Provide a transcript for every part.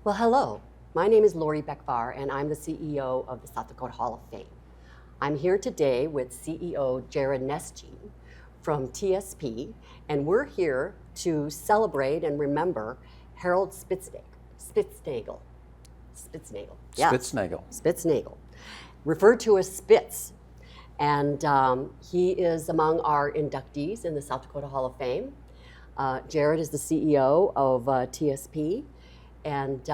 Well, hello. My name is Laurie Becvar, and I'm the CEO of the South Dakota Hall of Fame. I'm here today with CEO Jared Nesje from TSP, and we're here to celebrate and remember Harold Spitznagel. Yes. Spitznagel, referred to as Spitz. And he is among our inductees in the South Dakota Hall of Fame. Jared is the CEO of TSP. And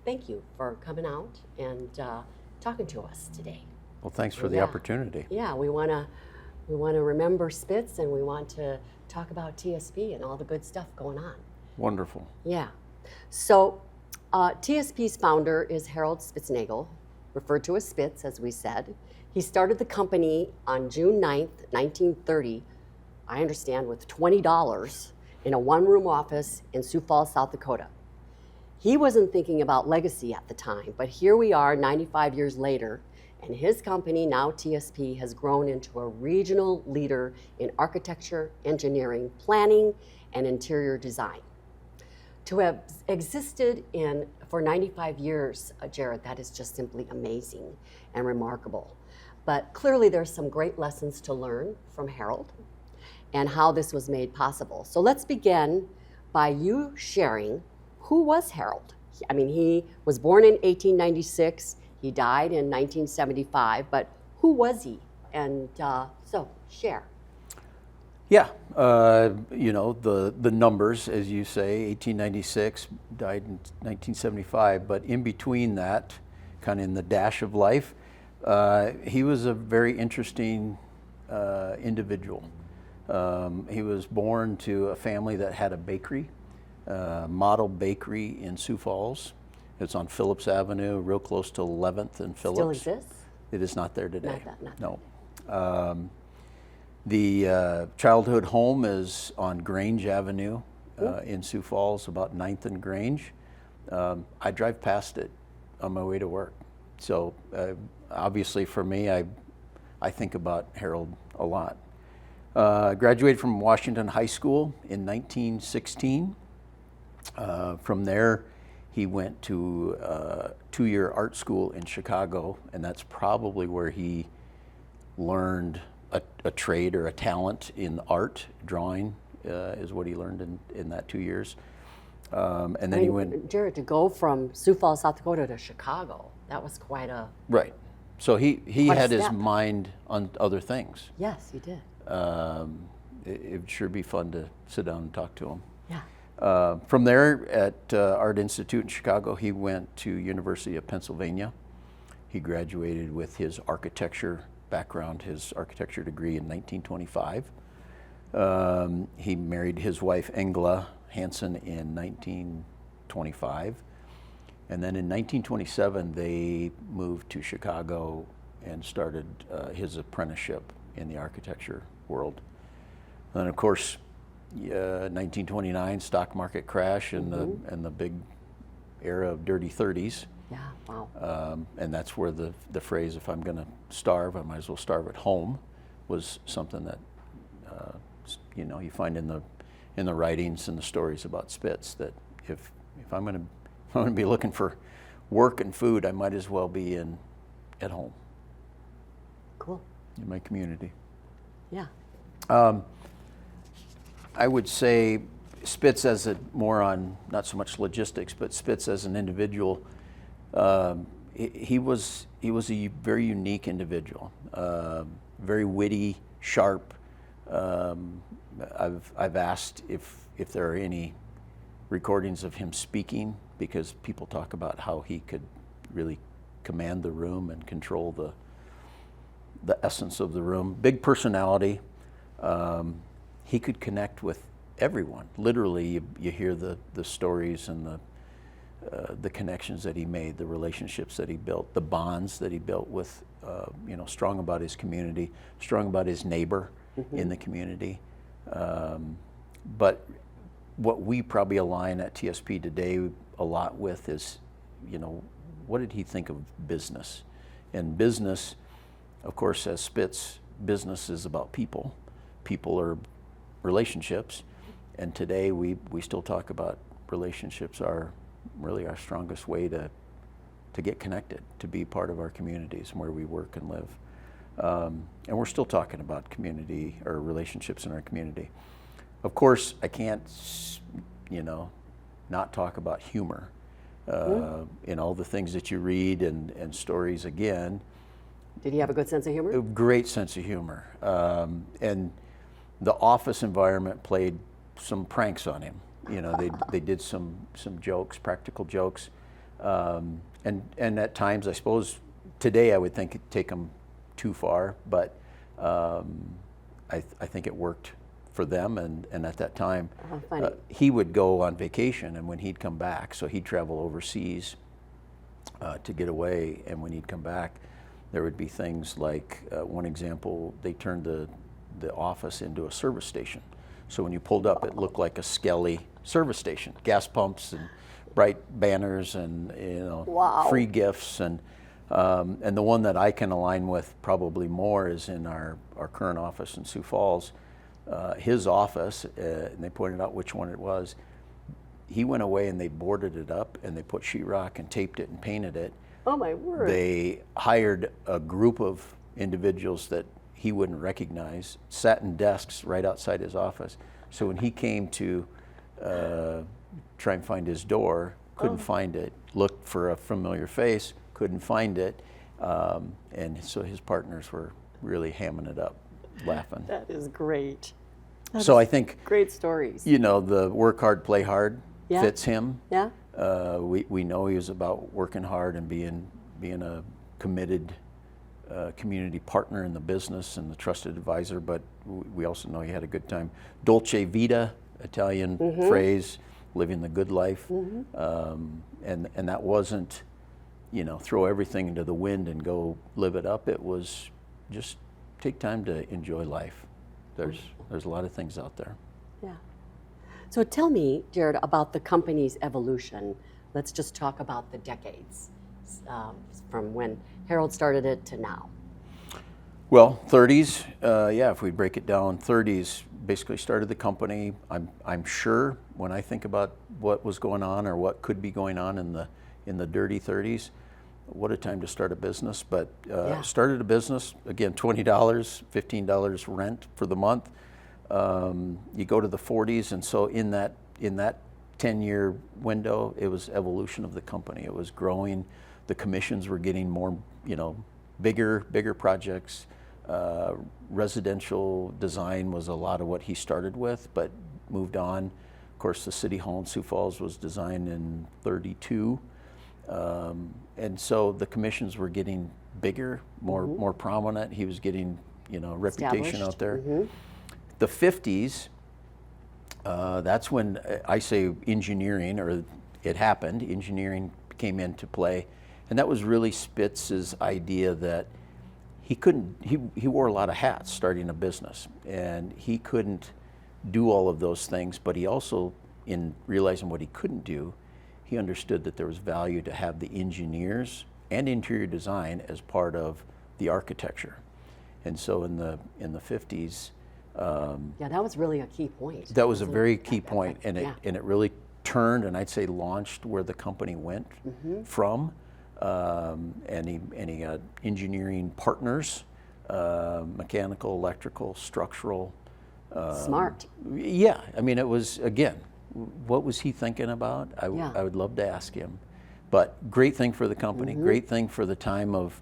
thank you for coming out and talking to us today. Well, thanks for the opportunity. Yeah, we want to remember Spitz, and we want to talk about TSP and all the good stuff going on. Wonderful. Yeah. So TSP's founder is Harold Spitznagel, referred to as Spitz, as we said. He started the company on June 9th, 1930, I understand, with $20 in a one-room office in Sioux Falls, South Dakota. He wasn't thinking about legacy at the time, but here we are 95 years later, and his company, now TSP, has grown into a regional leader in architecture, engineering, planning, and interior design. To have existed for 95 years, Jared, that is just simply amazing and remarkable. But clearly there's some great lessons to learn from Harold and how this was made possible. So let's begin by you sharing, who was Harold? I mean, he was born in 1896, he died in 1975, but who was he? And so share. Yeah, you know, the numbers, as you say, 1896, died in 1975, but in between that, kind of in the dash of life, he was a very interesting individual. He was born to a family that had a bakery, model bakery in Sioux Falls. It's on Phillips Avenue, real close to 11th and Phillips. Still exists? It is not there today. Not no. The childhood home is on Grange Avenue in Sioux Falls, about 9th and Grange. I drive past it on my way to work. So obviously for me, I think about Harold a lot. Graduated from Washington High School in 1916. From there, he went to a two-year art school in Chicago, and that's probably where he learned a trade or a talent in art. Drawing is what he learned in that 2 years. And then he went... Jared, to go from Sioux Falls, South Dakota to Chicago, that was quite a... Right. So he had his mind on other things. Yes, he did. It would sure be fun to sit down and talk to him. Yeah. From there at Art Institute in Chicago, he went to University of Pennsylvania. He graduated with his architecture background, his architecture degree in 1925. He married his wife Engla Hansen in 1925. And then in 1927, they moved to Chicago and started his apprenticeship in the architecture world. And of course, 1929 stock market crash and the big era of dirty 30s. Yeah, wow. And that's where the phrase, if I'm going to starve, I might as well starve at home, was something that you know, you find in the writings and the stories about Spitz, that if I'm going to be looking for work and food, I might as well be at home. Cool. In my community. Yeah. I would say Spitz as more on not so much logistics, but Spitz as an individual. He was a very unique individual, very witty, sharp. I've asked if there are any recordings of him speaking, because people talk about how he could really command the room and control the essence of the room. Big personality. He could connect with everyone. Literally, you hear the stories and the connections that he made, the relationships that he built, the bonds that he built with, you know, strong about his community, strong about his neighbor in the community. But what we probably align at TSP today a lot with is, you know, what did he think of business? And business, of course, as Spitz, business is about people. People are relationships. And today we still talk about relationships are really our strongest way to get connected, to be part of our communities and where we work and live. And we're still talking about community or relationships in our community. Of course, I can't, not talk about humor in all the things that you read and stories again. Did he have a good sense of humor? A great sense of humor. And the office environment played some pranks on him. They did some jokes, practical jokes. And at times, I suppose, today I would think it'd take them too far, but I think it worked for them, and at that time, he would go on vacation, and when he'd come back, so he'd travel overseas to get away, and when he'd come back, there would be things like, one example, they turned the office into a service station. So when you pulled up, it looked like a Skelly service station, gas pumps and bright banners and Wow. free gifts, and the one that I can align with probably more is in our current office in Sioux Falls. His office, and they pointed out which one it was. He went away and they boarded it up and they put sheetrock and taped it and painted it. Oh my word. They hired a group of individuals that he wouldn't recognize, sat in desks right outside his office. So when he came to try and find his door, couldn't find it, looked for a familiar face, couldn't find it, and so his partners were really hamming it up, laughing. That is great. So I think, Great stories. the work hard, play hard Yeah. fits him. Yeah? We know he was about working hard and being a committed community partner in the business and the trusted advisor, but we also know he had a good time. Dolce vita, Italian phrase, living the good life. And that wasn't, throw everything into the wind and go live it up. It was just take time to enjoy life. There's a lot of things out there. Yeah. So tell me, Jared, about the company's evolution. Let's just talk about the decades from when Harold started it to now. Well, 30s, if we break it down, 30s basically started the company. I'm sure when I think about what was going on or what could be going on in the dirty 30s, what a time to start a business. But started a business, again, $20, $15 rent for the month. You go to the 40s, and so in that 10-year window, it was evolution of the company. It was growing. The commissions were getting more, bigger projects. Residential design was a lot of what he started with, but moved on. Of course, the City Hall in Sioux Falls was designed in 32. And so the commissions were getting bigger, more prominent. He was getting, reputation out there. The 50s, that's when I say engineering, or it happened, engineering came into play. And that was really Spitz's idea that he wore a lot of hats starting a business, and he couldn't do all of those things, but he also, in realizing what he couldn't do, he understood that there was value to have the engineers and interior design as part of the architecture. And so in the 50s, that was really a key point. that was a very key point, and it really turned, and I'd say launched where the company went from. And he got engineering partners, mechanical, electrical, structural. Smart. Yeah, I mean, it was, again, what was he thinking about? I would love to ask him. But great thing for the company, great thing for the time of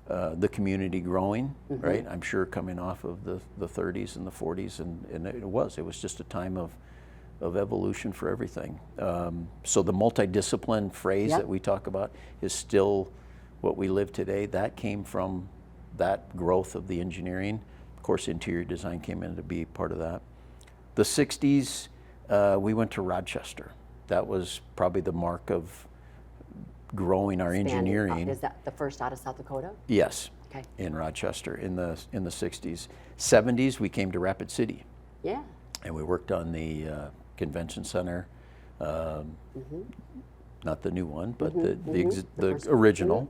the community growing, right? I'm sure coming off of the 30s and the 40s, and it was just a time of evolution for everything. So the multidiscipline phrase that we talk about is still what we live today. That came from that growth of the engineering. Of course, interior design came in to be part of that. The 60s, we went to Rochester. That was probably the mark of growing our engineering. Is that the first out of South Dakota? Yes, Okay. in Rochester in the 60s. 70s, we came to Rapid City. Yeah. And we worked on the convention center, not the new one, but the original.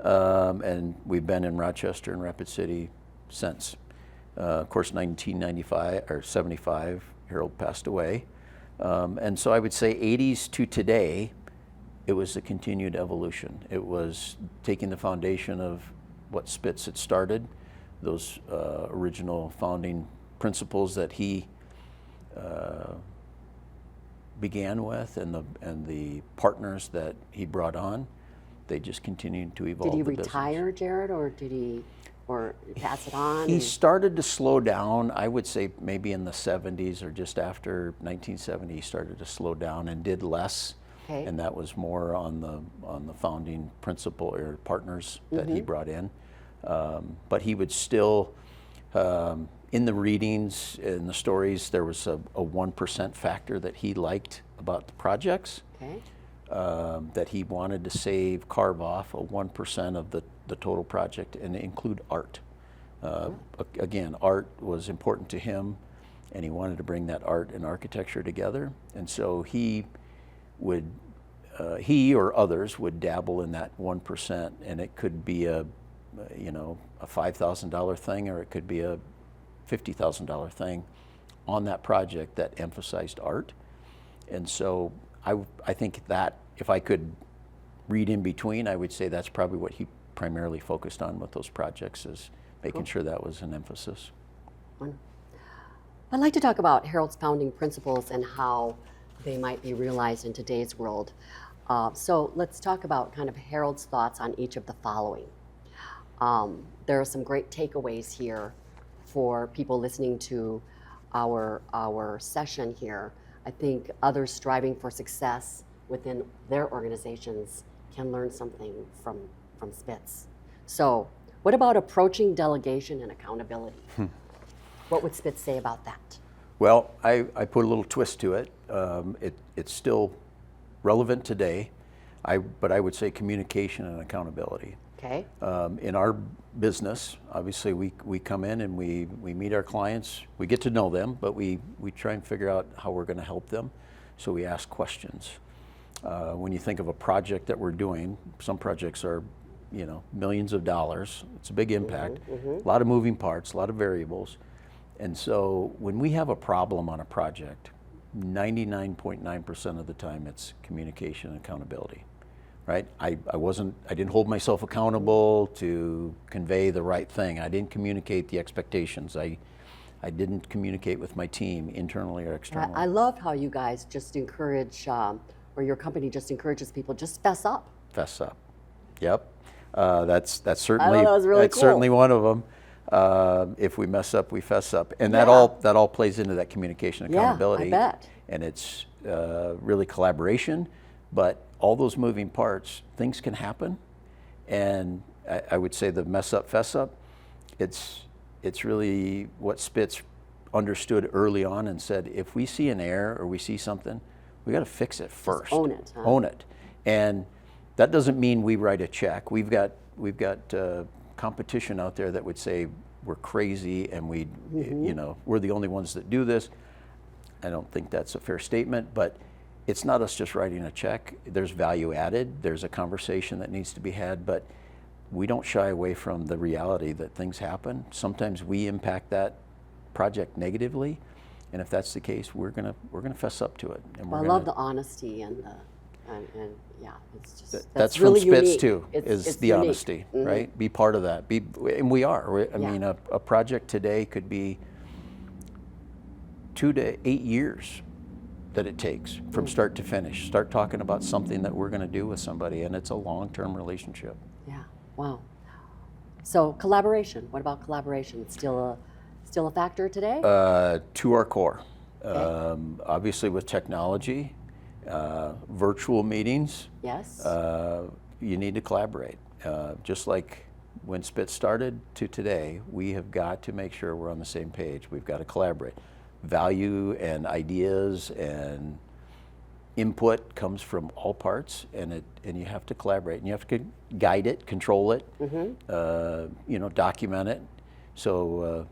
And we've been in Rochester and Rapid City since. Of course, 1995 or 75, Harold passed away. And so I would say 80s to today, it was a continued evolution. It was taking the foundation of what Spitz had started, those original founding principles that he began with, and the partners that he brought on. They just continued to evolve. Did he the business. retire, Jared, or did he pass it on? He started to slow down, I would say maybe in the 70s or just after 1970. He started to slow down and did less. Okay. And that was more on the founding principle or partners that he brought in. But he would still, in the readings, in the stories, there was a 1% factor that he liked about the projects. Okay. That he wanted to carve off a 1% of the total project and include art. Again, art was important to him, and he wanted to bring that art and architecture together. And so he or others would dabble in that 1%, and it could be a $5,000 thing, or it could be a $50,000 thing on that project that emphasized art. And so I think that if I could read in between, I would say that's probably what he primarily focused on with those projects, is making sure that was an emphasis. I'd like to talk about Harold's founding principles and how they might be realized in today's world. So let's talk about kind of Harold's thoughts on each of the following. There are some great takeaways here for people listening to our session here. I think others striving for success within their organizations can learn something from Spitz. So what about approaching delegation and accountability? What would Spitz say about that? Well, I put a little twist to it. It's still relevant today, but I would say communication and accountability. Okay. In our business, obviously we come in and we meet our clients, we get to know them, but we try and figure out how we're going to help them. So we ask questions. When you think of a project that we're doing, some projects are, millions of dollars. It's a big impact, a lot of moving parts, a lot of variables. And so when we have a problem on a project, 99.9% of the time it's communication and accountability. Right? I didn't hold myself accountable to convey the right thing. I didn't communicate the expectations. I didn't communicate with my team internally or externally. I love how you guys just encourage, or your company just encourages people, just fess up. Fess up. Yep. That's certainly, that was really that's cool. certainly one of them. If we mess up, we fess up. And that all plays into that communication and accountability. Yeah, I bet. And it's really collaboration, but all those moving parts, things can happen, and I would say the mess up, fess up, it's really what Spitz understood early on and said, if we see an error or we see something, we got to fix it first. Just own it. Huh? Own it. And that doesn't mean we write a check. We've got competition out there that would say we're crazy and we're the only ones that do this. I don't think that's a fair statement, but it's not us just writing a check. There's value added. There's a conversation that needs to be had, but we don't shy away from the reality that things happen. Sometimes we impact that project negatively, and if that's the case, we're gonna fess up to it. And I love the honesty and yeah, it's just that's really from Spitz unique. too. It's the unique. honesty, right? Be part of that. And we are. I mean, a project today could be 2 to 8 years that it takes from start to finish. Start talking about something that we're going to do with somebody, and it's a long-term relationship. Yeah. Wow. So collaboration. What about collaboration? It's still a factor today? To our core. Okay. Obviously, with technology, virtual meetings. Yes. You need to collaborate. Just like when Spitz started to today, we have got to make sure we're on the same page. We've got to collaborate. Value and ideas and input comes from all parts, and you have to collaborate, and you have to guide it, control it, document it, so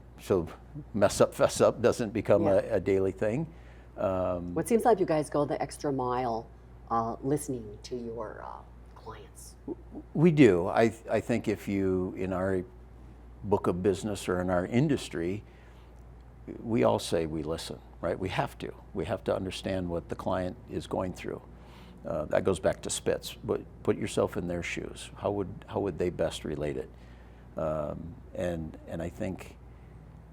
mess up, fess up doesn't become a daily thing. Well, it seems like you guys go the extra mile listening to your clients. We do. I think if you, in our book of business or in our industry, we all say we listen, right? We have to. We have to understand what the client is going through. That goes back to Spitz. But put yourself in their shoes. How would they best relate it? And I think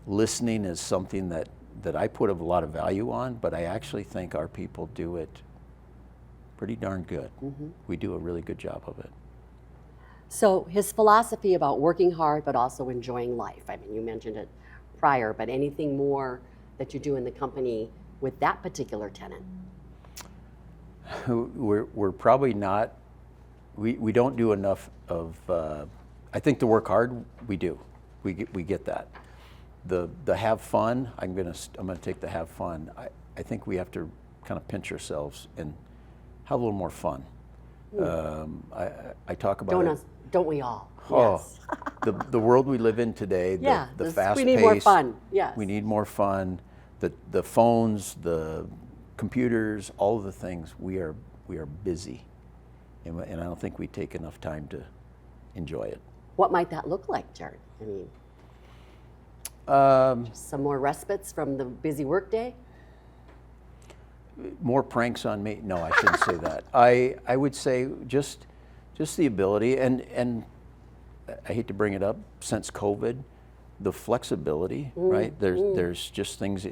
listening is something that I put a lot of value on, but I actually think our people do it pretty darn good. We do a really good job of it. So his philosophy about working hard but also enjoying life. I mean, you mentioned it prior, but anything more that you do in the company with that particular tenant? We're probably not, we don't do enough of, I think the work hard, we do. We get that. The have fun, I'm gonna take the have fun. I think we have to kind of pinch ourselves and have a little more fun. I talk about Don't we all? Oh, Yes. the world we live in today, the fast pace. We need more fun, yes. We need more fun. The phones, the computers, all of the things, we are busy. And I don't think we take enough time to enjoy it. What might that look like, Jared? I mean, just some more respites from the busy workday? More pranks on me? No, I shouldn't say that. I would say just the ability, and I hate to bring it up, since COVID, the flexibility, right? There's just things,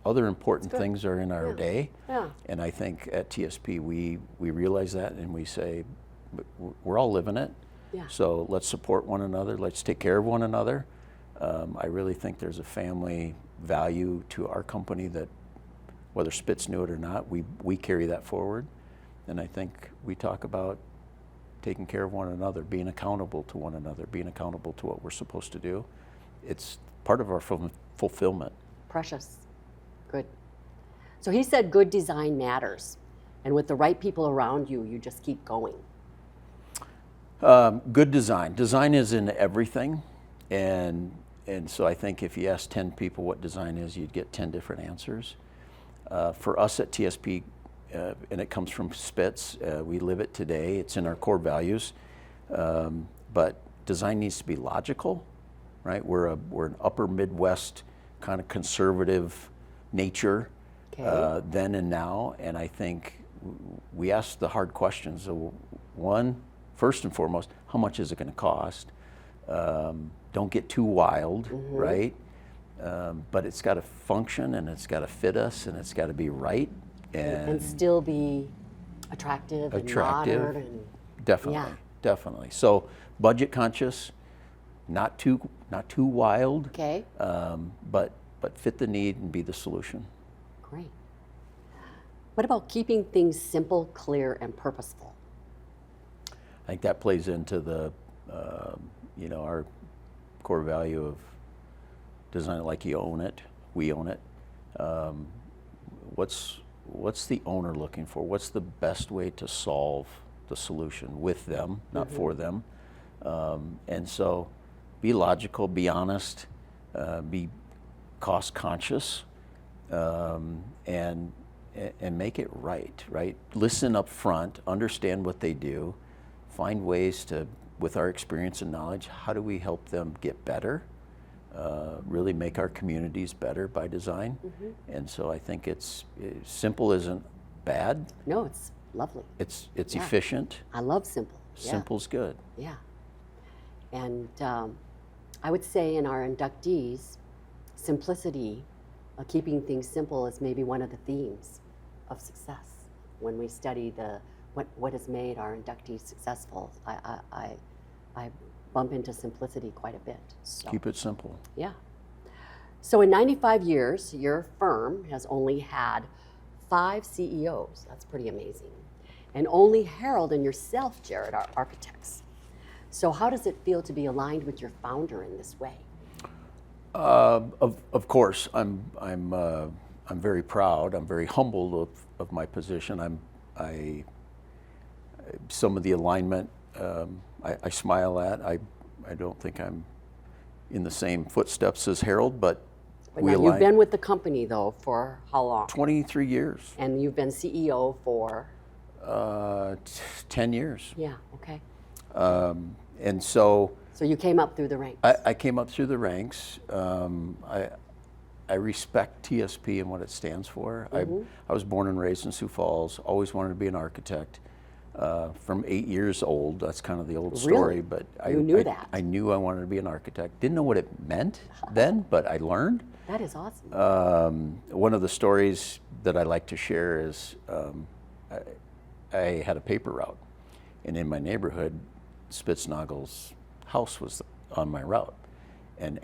other important things are in our day. Yeah. And I think at TSP, we realize that and we say, we're all living it. Yeah. So let's support one another. Let's take care of one another. I really think there's a family value to our company that, whether Spitz knew it or not, we carry that forward. And I think we talk about taking care of one another, being accountable to one another, being accountable to what we're supposed to do. It's part of our fulfillment. Precious. Good. So he said good design matters. And with the right people around you, you just keep going. Good design. Design is in everything. And so I think if you ask 10 people what design is, you'd get 10 different answers. For us at TSP, and it comes from Spitz, we live it today. It's in our core values. But design needs to be logical, right? We're an upper Midwest kind of conservative nature, then and now. And I think we ask the hard questions. So one, first and foremost, how much is it going to cost? Don't get too wild, right? But it's got to function, and it's got to fit us, and it's got to be right. And still be attractive and modern. And, definitely, definitely. So budget conscious, not too wild. Okay. But fit the need and be the solution. Great. What about keeping things simple, clear, and purposeful? I think that plays into the our core value of design it like you own it. We own it. What's the owner looking for? What's the best way to solve the solution with them, not for them? And so be logical, be honest, be cost conscious, and make it right? Listen up front, understand what they do, find ways to, with our experience and knowledge, how do we help them get better? Really make our communities better by design. And so I think simple isn't bad. No, it's lovely. It's efficient. I love simple. Simple's good. Yeah. And I would say in our inductees, simplicity, keeping things simple is maybe one of the themes of success. When we study what has made our inductees successful, I bump into simplicity quite a bit. So, Keep it simple. Yeah. So in 95 years, your firm has only had 5 CEOs. That's pretty amazing. And only Harold and yourself, Jared, are architects. So how does it feel to be aligned with your founder in this way? Of course, I'm very proud. I'm very humbled of my position. Some of the alignment I smile at. I don't think I'm in the same footsteps as Harold, but we align. You've been with the company though for how long? 23 years. And you've been CEO for? 10 years. Yeah. Okay. And so. So you came up through the ranks. I came up through the ranks. I respect TSP and what it stands for. I was born and raised in Sioux Falls, always wanted to be an architect. From 8 years old, that's kind of the old story, but You knew that. I knew I wanted to be an architect. Didn't know what it meant then, but I learned. That is awesome. One of the stories that I like to share is I had a paper route, and in my neighborhood, Spitznagel's house was on my route, and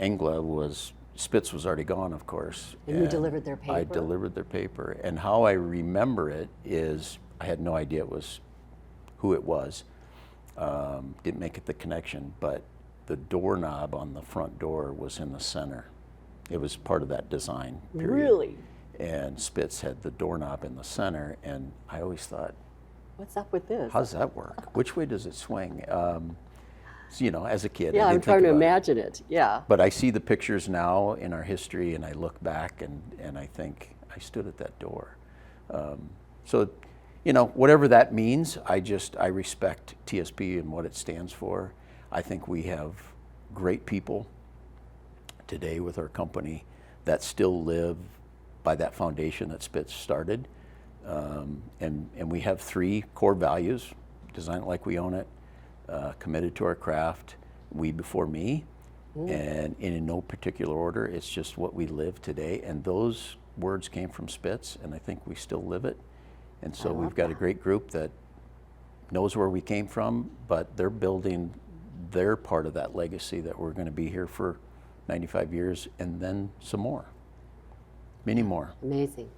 Spitz was already gone, of course. And you delivered their paper? I delivered their paper, and how I remember it is I had no idea who it was. Didn't make it the connection, but the doorknob on the front door was in the center. It was part of that design period. Really? And Spitz had the doorknob in the center, and I always thought, what's up with this? how does that work? Which way does it swing? So, as a kid, Yeah, I I'm didn't trying think to about it. imagine it. Yeah. But I see the pictures now in our history, and I look back, and I think I stood at that door. So, whatever that means, I respect TSP and what it stands for. I think we have great people today with our company that still live by that foundation that Spitz started. And we have 3 core values: design it like we own it, committed to our craft, we before me, and in no particular order. It's just what we live today. And those words came from Spitz, and I think we still live it. And so we've got a great group that knows where we came from, but they're building their part of that legacy that we're going to be here for 95 years and then some more, many more. Amazing.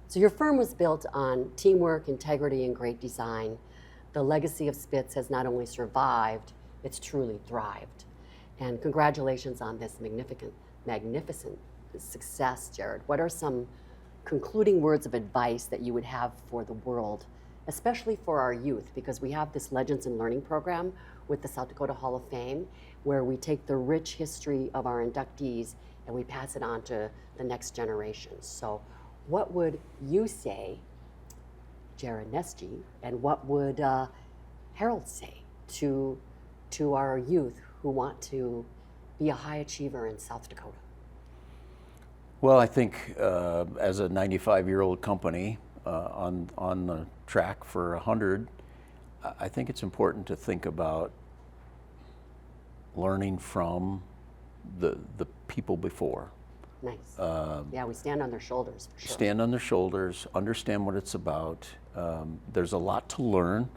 So your firm was built on teamwork, integrity, and great design. The legacy of Spitz has not only survived, it's truly thrived. And congratulations on this magnificent success, Jared. What are some concluding words of advice that you would have for the world, especially for our youth? Because we have this Legends in Learning program with the South Dakota Hall of Fame, where we take the rich history of our inductees and we pass it on to the next generation. So what would you say, Jared Nesje, and what would Harold say to our youth who want to be a high achiever in South Dakota? Well, I think as a 95-year-old company on the track for 100, I think it's important to think about learning from the people before. Nice. Yeah, we stand on their shoulders, for sure. Stand on their shoulders, understand what it's about. There's a lot to learn.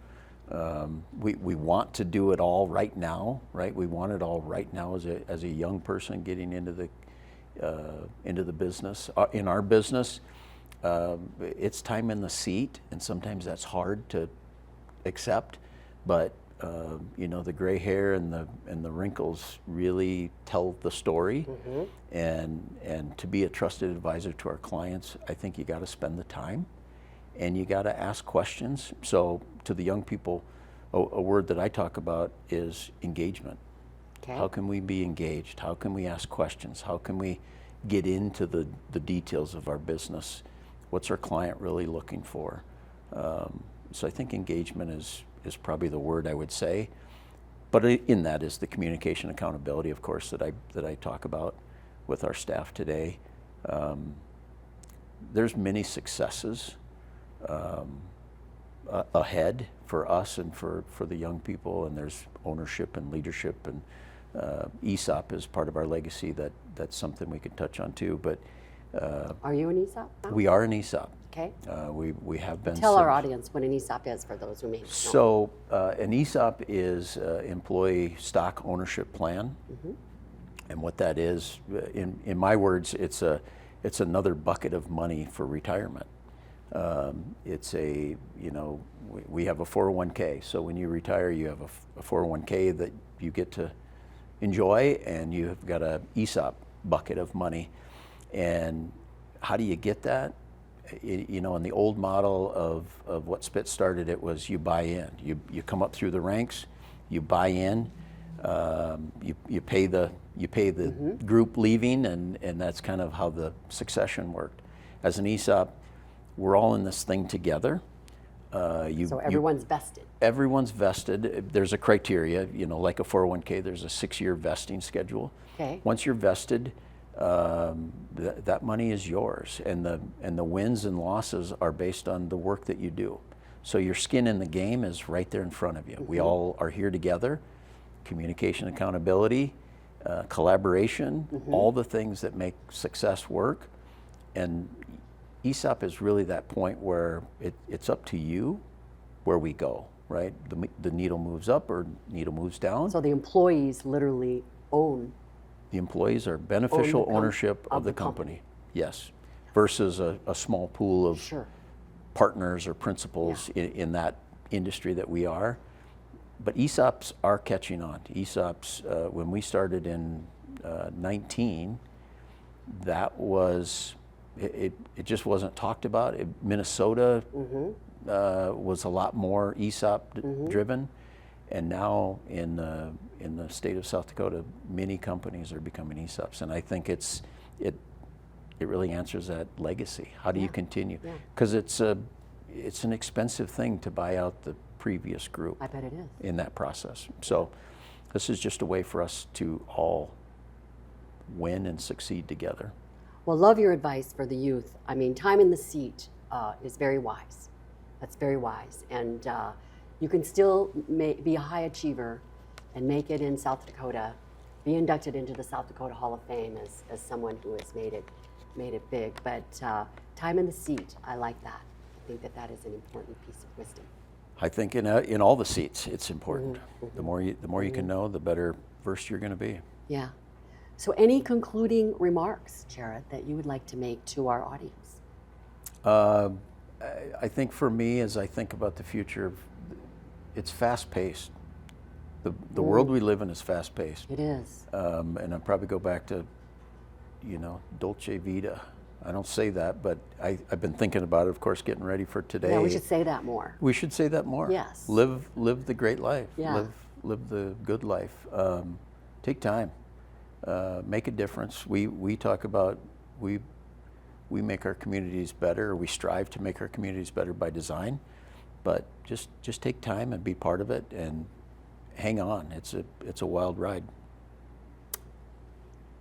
We want to do it all right now, right? We want it all right now as a young person getting into the business. In our business, it's time in the seat, and sometimes that's hard to accept, but the gray hair and the wrinkles really tell the story. And to be a trusted advisor to our clients, I think you got to spend the time and you got to ask questions. So to the young people, a word that I talk about is engagement. Okay. How can we be engaged? How can we ask questions? How can we get into the details of our business? What's our client really looking for? So I think engagement is probably the word I would say. But in that is the communication accountability, of course, that I talk about with our staff today. There's many successes ahead for us and for the young people, and there's ownership and leadership, and ESOP is part of our legacy. That's something we could touch on too. But are you an ESOP now? We are an ESOP. Okay. We have been. Tell our audience what an ESOP is for those who may not know. So an ESOP is employee stock ownership plan, and what that is, in my words, it's another bucket of money for retirement. We have a 401k. So when you retire, you have a 401k that you get to enjoy, and you've got a ESOP bucket of money. And how do you get that? In the old model of what Spitz started, it was you buy in. You come up through the ranks, you buy in, you pay the group leaving, and that's kind of how the succession worked. As an ESOP, we're all in this thing together. So everyone's vested. Everyone's vested. There's a criteria, like a 401k, there's a 6-year vesting schedule. Okay. Once you're vested, that money is yours, and the wins and losses are based on the work that you do. So your skin in the game is right there in front of you. We all are here together. Communication, accountability, collaboration, all the things that make success work. And ESOP is really that point where it's up to you where we go, right? The needle moves up or needle moves down. So the employees literally own. The employees are beneficial ownership of the company. Yes, versus a small pool of Sure. partners or principals in that industry that we are. But ESOPs are catching on. ESOPs, when we started in 19, that was, it just wasn't talked about. Minnesota was a lot more ESOP driven. And now in the state of South Dakota, many companies are becoming ESOPs. And I think it really answers that legacy. How do you continue? Because it's an expensive thing to buy out the previous group. I bet it is. In that process. So this is just a way for us to all win and succeed together. Well, love your advice for the youth. I mean, time in the seat is very wise. That's very wise. And you can still be a high achiever and make it in South Dakota, be inducted into the South Dakota Hall of Fame as someone who has made it big. But time in the seat, I like that. I think that is an important piece of wisdom. I think in all the seats, it's important. The more you can know, the better versed you're going to be. Yeah. So any concluding remarks, Jared, that you would like to make to our audience? I think for me, as I think about the future, it's fast-paced. The world we live in is fast-paced. It is. And I'll probably go back to, Dolce Vita. I don't say that, but I've been thinking about it, of course, getting ready for today. Yeah, we should say that more. We should say that more. Yes. Live the great life. Yeah. Live the good life. Take time. Make a difference. We talk about we make our communities better. Or we strive to make our communities better by design, but just take time and be part of it and hang on. It's a wild ride.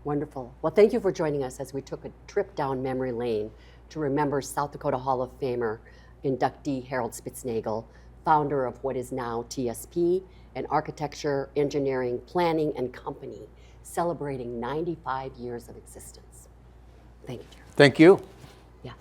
Wonderful. Well, thank you for joining us as we took a trip down memory lane to remember South Dakota Hall of Famer, inductee Harold Spitznagel, founder of what is now TSP, an architecture, engineering, planning, and company celebrating 95 years of existence. Thank you, Jared. Thank you. Yeah.